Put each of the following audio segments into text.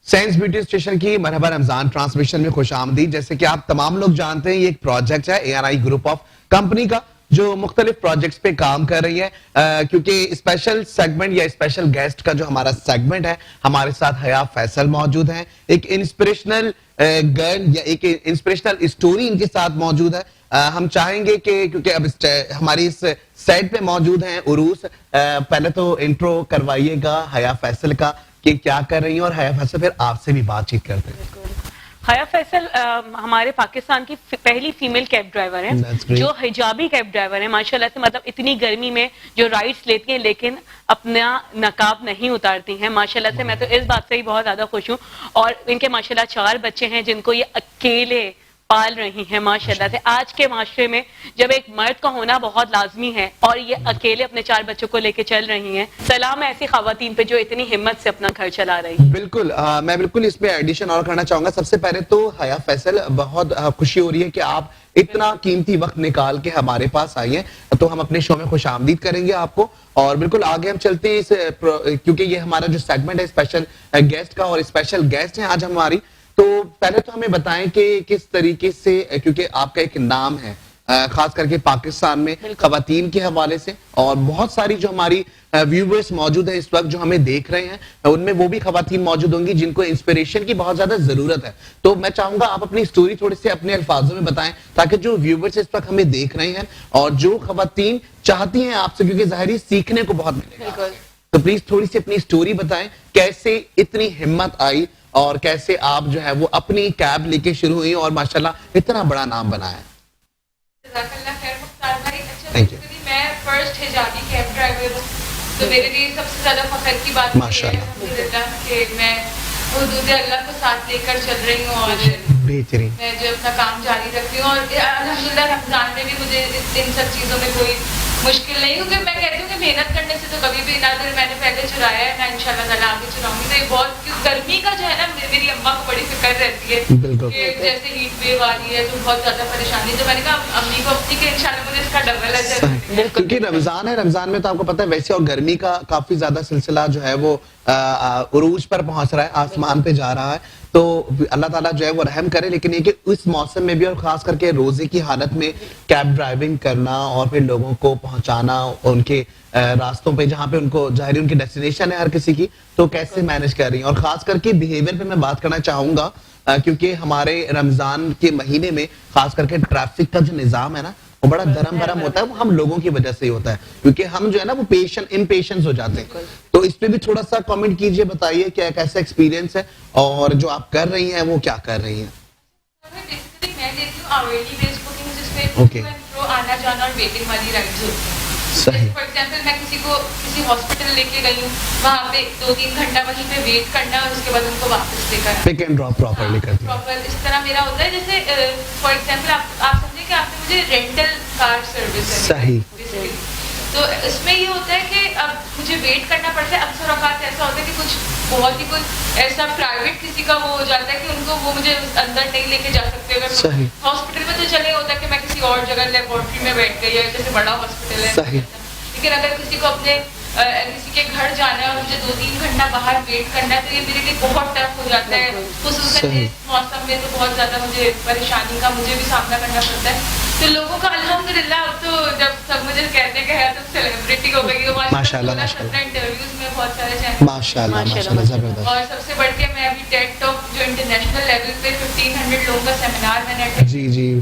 Science beauty station کی مرحبا رمضان transmission میں خوش آمدید. جیسے کہ آپ تمام لوگ جانتے ہیں یہ ایک پروجیکٹ ہے ANI گروپ آف کمپنی کا جو مختلف پروجیکٹس پہ کام کر رہی ہے. کیونکہ اسپیشل سیگمنٹ یا اسپیشل گیسٹ کا جو ہمارا سیگمنٹ ہے, ہمارے ساتھ حیا فیصل موجود ہیں. ایک انسپریشنل گرل یا ایک انسپریشنل اسٹوری ان کے ساتھ موجود ہے. ہم چاہیں گے کہ کیونکہ اب ہماری اس سیٹ پہ موجود ہیں عروس, پہلے تو انٹرو کروائیے گا حیا فیصل کا کہ کیا کر رہی ہیں, اور حیا فیصل پھر آپ سے بھی بات چیت کرتے ہیں. حیا فیصل ہمارے پاکستان کی پہلی فیمیل کیب ڈرائیور ہیں جو حجابی کیب ڈرائیور ہیں ماشاءاللہ سے. مطلب اتنی گرمی میں جو رائڈز لیتی ہیں لیکن اپنا نقاب نہیں اتارتی ہیں ماشاءاللہ سے. میں تو اس بات سے ہی بہت زیادہ خوش ہوں. اور ان کے ماشاءاللہ 4 بچے ہیں جن کو یہ اکیلے پال رہی ہیں ماشاءاللہ سے. آج کے معاشرے میں جب ایک مرد کا ہونا بہت لازمی ہے اور یہ اکیلے اپنے 4 بچوں کو لے کے چل رہی ہیں. سلام ایسی خواتین پہ جو اتنی ہمت سے اپنا گھر چلا رہی ہیں. بالکل, میں بالکل اس پہ ایڈیشن اور کرنا چاہوں گا. سب سے پہلے تو حیا فیصل بہت خوشی ہو رہی ہے کہ آپ اتنا قیمتی وقت نکال کے ہمارے پاس آئی ہیں, تو ہم اپنے شو میں خوش آمدید کریں گے آپ کو. اور بالکل آگے ہم چلتے ہیں اس کیونکہ یہ ہمارا جو سیگمنٹ ہے اسپیشل گیسٹ کا, اور اسپیشل گیسٹ ہیں آج ہماری. تو پہلے تو ہمیں بتائیں کہ کس طریقے سے, کیونکہ آپ کا ایک نام ہے خاص کر کے پاکستان میں خواتین کے حوالے سے, اور بہت ساری جو ہماری ویورز موجود ہیں اس وقت جو ہمیں دیکھ رہے ہیں ان میں وہ بھی خواتین موجود ہوں گی جن کو انسپریشن کی بہت زیادہ ضرورت ہے. تو میں چاہوں گا آپ اپنی سٹوری تھوڑی سے اپنے الفاظوں میں بتائیں تاکہ جو ویورز اس وقت ہمیں دیکھ رہے ہیں اور جو خواتین چاہتی ہیں آپ سے, کیونکہ ظاہری سیکھنے کو بہت ملے گا, تو پلیز تھوڑی سی اپنی سٹوری بتائیں کیسے اتنی ہمت آئی اور کیسے آپ جو ہے وہ اپنی کیب لے کے شروع ہوئی اور ماشاءاللہ اتنا بڑا نام بنایا. جزاک اللہ خیر مختار بھائی. اچھا, میں فرسٹ حجابی کیب ڈرائیور ہوں, تو میرے لیے سب سے زیادہ فخر کی بات یہ ہے الحمدللہ کہ میں حدود اللہ کو ساتھ لے کر چل رہی ہوں اور میں جو اپنا کام جاری رکھتی ہوں. اور الحمدللہ رمضان میں بھی مجھے ان سب چیزوں میں کوئی مشکل نہیں, کیونکہ میں کہتی ہوں کہ محنت کرنے سے تو کبھی بھی نہ میں نے پہلے چلایا ہے نہ انشاءاللہ تعالیٰ آگے چلاؤں گی. تو یہ بہت گرمی کا جو ہے نا میری اماں کو بڑی فکر رہتی ہے کہ جیسے ہیٹ ویو آ رہی ہے تو بہت زیادہ پریشانی. تو میں نے کہا امی کو اپنی کہ انشاءاللہ مجھے اس کا ڈبل ہے, کیونکہ رمضان ہے, رمضان میں تو آپ کو پتہ ہے ویسے اور گرمی کا کافی زیادہ سلسلہ جو ہے وہ عروج پر پہنچ رہا ہے, آسمان پہ جا رہا ہے. تو اللہ تعالیٰ جو ہے وہ رحم کرے. لیکن یہ کہ اس موسم میں بھی اور خاص کر کے روزے کی حالت میں کیب ڈرائیونگ کرنا اور پھر لوگوں کو پہنچانا ان کے راستوں پہ جہاں پہ ان کو ظاہری ان کی ڈیسٹینیشن ہے ہر کسی کی, تو کیسے مینج کر رہی ہیں. اور خاص کر کے بیہیویئر پہ میں بات کرنا چاہوں گا کیونکہ ہمارے رمضان کے مہینے میں خاص کر کے ٹریفک کا جو نظام ہے نا وہ بڑا درم برم ہوتا ہے. وہ ہم لوگوں کی وجہ سے ہی ہوتا ہے کیونکہ ہم جو ہے نا وہ امپیشنس ہو جاتے ہیں. تو اس پہ بھی تھوڑا سا کامنٹ کیجئے, بتائیے کیا کیسا ایکسپیرینس ہے اور جو آپ کر رہی ہیں وہ کیا کر رہی ہیں. میں دیتی ہوں آورلی بیس بکنگ جس میں آنا جانا اور ویٹنگ والی رائڈز ہوتی ہیں. فار ایگزامپل میں کسی کو کسی ہاسپٹل لے کے گئی ہوں, وہاں پہ 2-3 گھنٹہ وہیں پہ ویٹ کرنا اور اس کے بعد ان کو واپس لے کر پک اینڈ ڈراپ پراپرلی کرتی ہیں. پراپر اس طرح میرا ہوتا ہے. جیسے فار ایگزامپل آپ سمجھیں کہ آپ نے مجھے رینٹل کار سروس ہے صحیح, تو اس میں یہ ہوتا ہے کہ اب مجھے ویٹ کرنا پڑتا ہے. اکثر اوقات ایسا ہوتا ہے کہ کچھ بہت ہی کچھ ایسا پرائیویٹ کسی کا وہ ہو جاتا ہے کہ ان کو وہ مجھے اندر نہیں لے کے جا سکتے. اگر ہاسپٹل میں تو چلے ہوتا ہے کہ میں کسی اور جگہ لیبورٹری میں بیٹھ گئی ہے جیسے بڑا ہاسپٹل ہے, لیکن اگر کسی کو اپنے کسی کے گھر جانا ہے اور مجھے 2-3 گھنٹہ باہر ویٹ کرنا ہے تو یہ میرے لیے بہت ٹف ہو جاتا ہے. خصوصاً اس موسم میں تو بہت زیادہ مجھے پریشانی کا مجھے بھی سامنا کرنا پڑتا ہے. تو لوگوں کا الحمدللہ اب تو جب سب مجھے کہتے ہیں کہ ہے تو سیلیبریٹی ہو گئی. ماشاءاللہ انٹرویوز میں بہت سارے چینل ماشاءاللہ. اور سب سے بڑھ کے میں ابھی ٹیڈ ٹاک جو انٹرنیشنل لیول پہ 1500 لوگوں کا سیمینار میں نے جی جی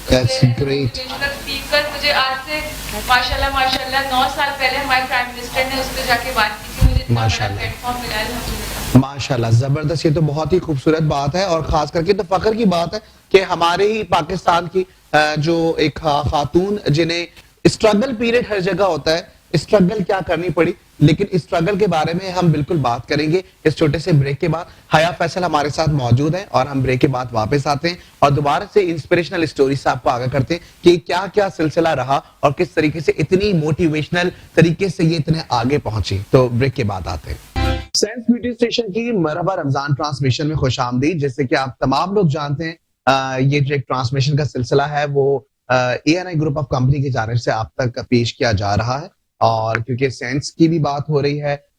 That's great. اسپیکر مجھے آج سے ماشاءاللہ 9 سال پہلے ہمارے پرائم منسٹر نے اس پہ جا کے بات کی تھی. مجھے اتنا بڑا پلیٹ فارم ملا ہے ماشاءاللہ. زبردست, یہ تو بہت ہی خوبصورت بات ہے اور خاص کر کے تو فخر کی بات ہے کہ ہمارے ہی پاکستان کی جو ایک خاتون جنہیں اسٹرگل پیریڈ ہر جگہ ہوتا ہے, اسٹرگل کیا کرنی پڑی, لیکن اسٹرگل کے بارے میں ہم بالکل بات کریں گے اس چھوٹے سے بریک کے بعد. حیا فیصل ہمارے ساتھ موجود ہیں اور ہم بریک کے بعد واپس آتے ہیں اور دوبارہ سے انسپریشنل اسٹوری سے آپ کو آگاہ کرتے ہیں کہ کیا کیا سلسلہ رہا اور کس طریقے سے اتنی موٹیویشنل طریقے سے یہ اتنے آگے پہنچی. تو بریک کے بعد آتے ہیں. سائنس بیوٹی اسٹیشن کی مرحبا رمضان ٹرانسمیشن میں خوش آمدید. جیسے کہ آپ تمام لوگ جانتے ہیں یہ جو ایک ٹرانسمیشن کا سلسلہ ہے وہ ANI گروپ آف کمپنی کی جانب سے آپ تک پیش کیا جا رہا ہے. اور کیونکہ سائنس کی بھی بات ہو رہی ہے,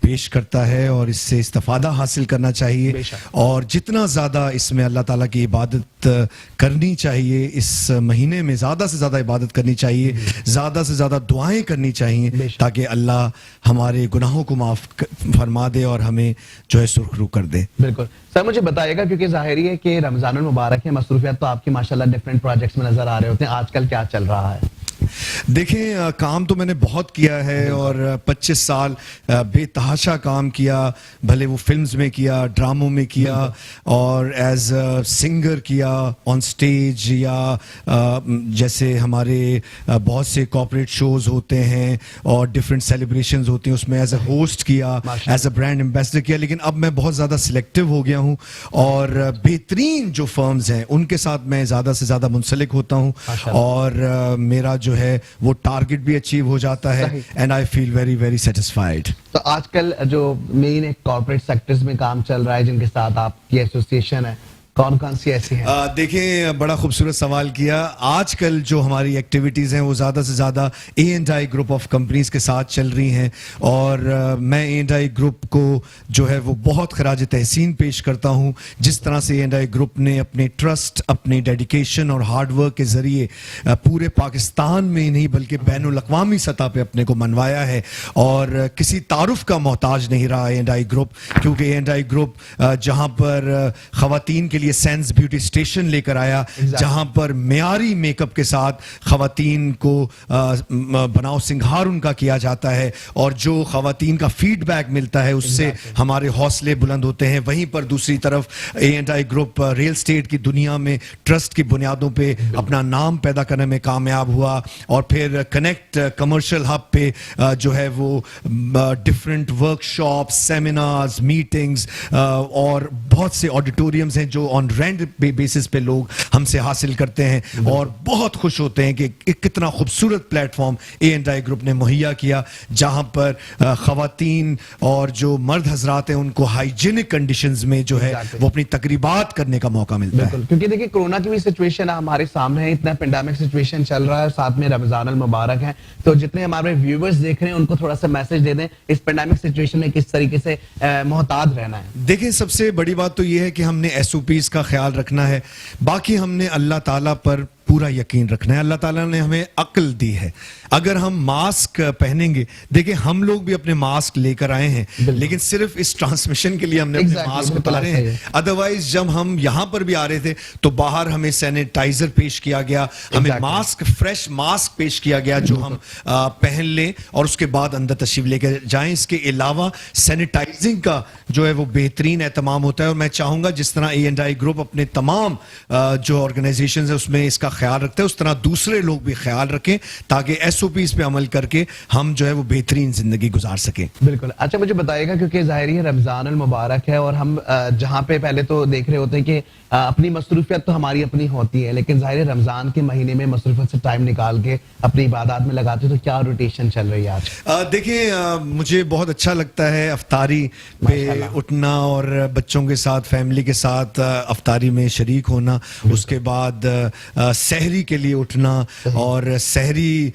پیش کرتا ہے اور اس سے استفادہ حاصل کرنا چاہیے اور جتنا زیادہ اس میں اللہ تعالیٰ کی عبادت کرنی چاہیے, اس مہینے میں زیادہ سے زیادہ عبادت کرنی چاہیے, زیادہ سے زیادہ دعائیں کرنی چاہیے تاکہ اللہ ہمارے گناہوں کو معاف فرما دے اور ہمیں جو ہے سرخرو کر دے. بالکل سر, مجھے بتائیے گا کیونکہ ظاہری ہے کہ رمضان المبارک ہے, مصروفیات تو آپ کی ماشاءاللہ ڈیفرنٹ پروجیکٹس میں نظر آ رہے ہوتے ہیں, آج کل کیا چل رہا ہے؟ دیکھیں کام تو میں نے بہت کیا ہے اور 25 سال بے تحاشا کام کیا, بھلے وہ فلمز میں کیا, ڈراموں میں کیا اور ایز سنگر کیا آن سٹیج, یا جیسے ہمارے بہت سے کارپوریٹ شوز ہوتے ہیں اور ڈفرینٹ سیلیبریشنز ہوتی ہیں, اس میں ایز اے ہوسٹ کیا, ایز اے برانڈ ایمبیسڈر کیا. لیکن اب میں بہت زیادہ سلیکٹیو ہو گیا ہوں اور بہترین جو فرمز ہیں ان کے ساتھ میں زیادہ سے زیادہ منسلک ہوتا ہوں اور میرا جو ہے وہ ٹارگٹ بھی اچیو ہو جاتا ہے and I feel very very satisfied. تو آج کل جو مین ایک کارپوریٹ سیکٹرز میں کام چل رہا ہے جن کے ساتھ آپ کی ایسوسیشن ہے, کون کون سی ایسی ہیں؟ دیکھیں بڑا خوبصورت سوال کیا. آج کل جو ہماری ایکٹیویٹیز ہیں وہ زیادہ سے زیادہ A&I گروپ آف کمپنیز کے ساتھ چل رہی ہیں اور میں A&I گروپ کو جو ہے وہ بہت خراج تحسین پیش کرتا ہوں. جس طرح سے A&I گروپ نے اپنے ٹرسٹ, اپنے ڈیڈیکیشن اور ہارڈ ورک کے ذریعے پورے پاکستان میں نہیں بلکہ بین الاقوامی سطح پہ اپنے کو منوایا ہے اور کسی تعارف کا محتاج نہیں رہا A&I گروپ, کیونکہ A&I گروپ جہاں پر خواتین کے لیے سینس بیوٹی اسٹیشن لے کر آیا, جہاں پر معیاری میک اپ کے ساتھ خواتین کو بناؤ سنگھار ان کا کیا جاتا ہے اور جو خواتین کا فیڈ بیک ملتا ہے اس سے ہمارے حوصلے بلند ہوتے ہیں. وہیں پر دوسری طرف A&I گروپ ریل اسٹیٹ کی دنیا میں ٹرسٹ کی بنیادوں پہ اپنا نام پیدا کرنے میں کامیاب ہوا اور پھر کنیکٹ کمرشل ہب پہ جو ہے وہ different work shop, seminars, meetings اور بہت سے آڈیٹوریمز ہیں جو آن رینٹ بیسس پہ لوگ ہم سے حاصل کرتے ہیں اور بہت خوش ہوتے ہیں کہ کتنا خوبصورت پلیٹ فارم A&I گروپ نے مہیا کیا جہاں پر خواتین اور جو مرد حضرات ہیں ان کو ہائیجینک کنڈیشنز میں جو ہے وہ اپنی تقریبات کرنے کا موقع ملتا ہے. کیونکہ دیکھیں کورونا کی بھی سچویشن ہمارے سامنے ہے, اتنا پینڈیمک سچویشن چل رہا ہے, ساتھ میں رمضان المبارک ہے, تو جتنے ہمارے ویورز دیکھ رہے ہیں ان کو تھوڑا سا میسج دے دیں اس پینڈیمک سچویشن میں کس طریقے سے محتاط رہنا ہے. دیکھیں سب سے بڑی بات تو یہ ہے کہ ہم نے SOPs کا خیال رکھنا ہے, باقی ہم نے اللہ تعالیٰ پر پورا یقین رکھنا ہے. اللہ تعالیٰ نے ہمیں عقل دی ہے. اگر ہم ماسک پہنیں گے, دیکھیں ہم لوگ بھی اپنے ماسک لے کر آئے ہیں لیکن صرف اس ٹرانسمیشن کے لیے ہم نے اپنے ماسک اتارے ہیں. ادروائز جب ہم یہاں پر بھی آ رہے تھے تو باہر ہمیں سینیٹائزر پیش کیا گیا, ہمیں ماسک, فریش ماسک پیش کیا گیا جو ہم پہن لیں اور اس کے بعد اندر تشریف لے کے جائیں. اس کے علاوہ سینیٹائزنگ کا جو ہے وہ بہترین اہتمام ہوتا ہے اور میں چاہوں گا جس طرح A&I گروپ اپنے تمام جو آرگنائزیشنز ہیں اس میں اس کا خیال رکھتے ہیں اس طرح دوسرے لوگ بھی خیال رکھیں تاکہ SOPs پہ عمل کر کے ہم جو ہے وہ بہترین زندگی گزار سکیں. بالکل. اچھا مجھے بتائیے گا کیونکہ ظاہری ہے رمضان المبارک ہے اور ہم جہاں پہ پہلے تو دیکھ رہے ہوتے ہیں کہ اپنی مصروفیت تو ہماری اپنی ہوتی ہے لیکن ظاہر رمضان کے مہینے میں مصروفیت سے ٹائم نکال کے اپنی عبادات میں لگاتے تو کیا روٹیشن چل رہی ہے آج؟ دیکھیں مجھے بہت اچھا لگتا ہے افطاری پہ اٹھنا اور بچوں کے ساتھ, فیملی کے ساتھ افطاری میں شریک ہونا, اس کے بعد سحری کے لیے اٹھنا اور سحری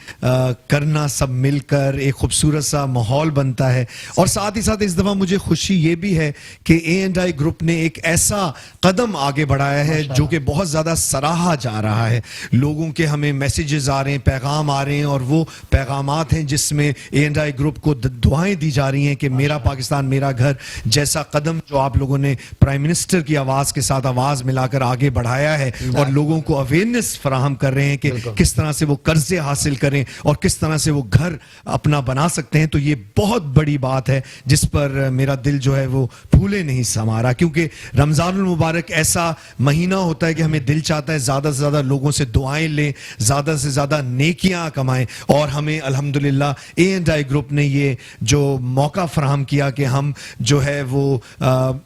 کرنا سب مل کر ایک خوبصورت سا ماحول بنتا ہے. اور ساتھ ہی ساتھ اس دفعہ مجھے خوشی یہ بھی ہے کہ A&I گروپ نے ایک ایسا قدم آگے بڑھایا ہے جو کہ بہت زیادہ سراہا جا رہا ہے. لوگوں کے ہمیں میسیجز آ رہے ہیں, پیغام آ رہے ہیں اور وہ پیغامات ہیں جس میں A&I گروپ کو دعائیں دی جا رہی ہیں کہ میرا پاکستان میرا گھر جیسا قدم جو آپ لوگوں نے پرائم منسٹر کی آواز کے ساتھ آواز ملا کر آگے بڑھایا ہے اور لوگوں کو اویئرنیس فراہم کر رہے ہیں کہ کس طرح سے وہ قرضے حاصل کریں اور کس طرح سے وہ گھر اپنا بنا سکتے ہیں. تو یہ بہت بڑی بات ہے جس پر میرا دل جو ہے وہ پھولے نہیں سما رہا, کیونکہ رمضان المبارک ایسا مہینہ ہوتا ہے کہ ہمیں دل چاہتا ہے زیادہ سے زیادہ لوگوں سے دعائیں لیں, زیادہ سے زیادہ نیکیاں کمائیں اور ہمیں الحمدللہ A&I گروپ نے یہ جو موقع فراہم کیا کہ ہم جو ہے وہ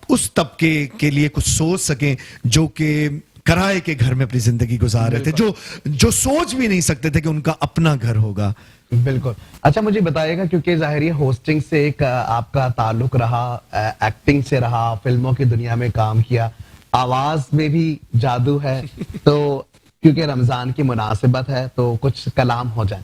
اس طبقے کے لیے کچھ سوچ سکیں جو کہ کرائے کے گھر میں اپنی زندگی گزار رہے تھے, جو سوچ بھی نہیں سکتے تھے کہ ان کا اپنا گھر ہوگا. بالکل. اچھا مجھے بتائیے گا کیونکہ ظاہری ہوسٹنگ سے ایک آپ کا تعلق رہا, ایکٹنگ سے رہا, فلموں کی دنیا میں کام کیا, آواز میں بھی جادو ہے, تو کیونکہ رمضان کی مناسبت ہے تو کچھ کلام ہو جائیں.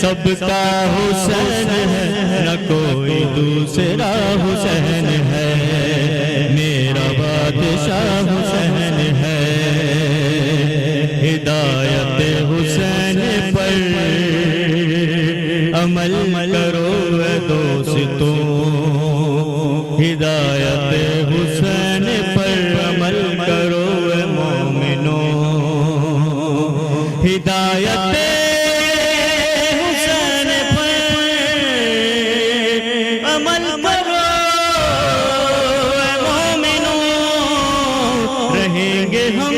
سب کا حسین ہے نہ کوئی دوسرا حسین ہے میرا بادشاہ حسین ہے ہدایت حسین پر عمل کرو اے دوستو ہدایت حسین پر عمل کرو اے مومنو ہدایت حسین پر عمل کرو اے مومنو رہیں گے ہم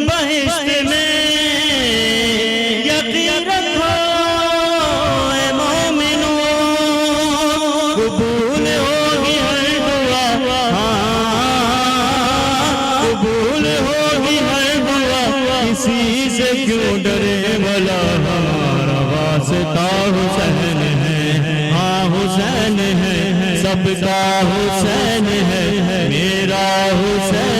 بہشت میں یقین رکھو اے مومنو قبول ہوگی ہر دعا قبول ہوگی ہر دعا کسی سے کیوں ڈرے بھلا ہمارا واسطہ حسین ہے ہاں حسین ہے سب کا حسین ہے میرا حسین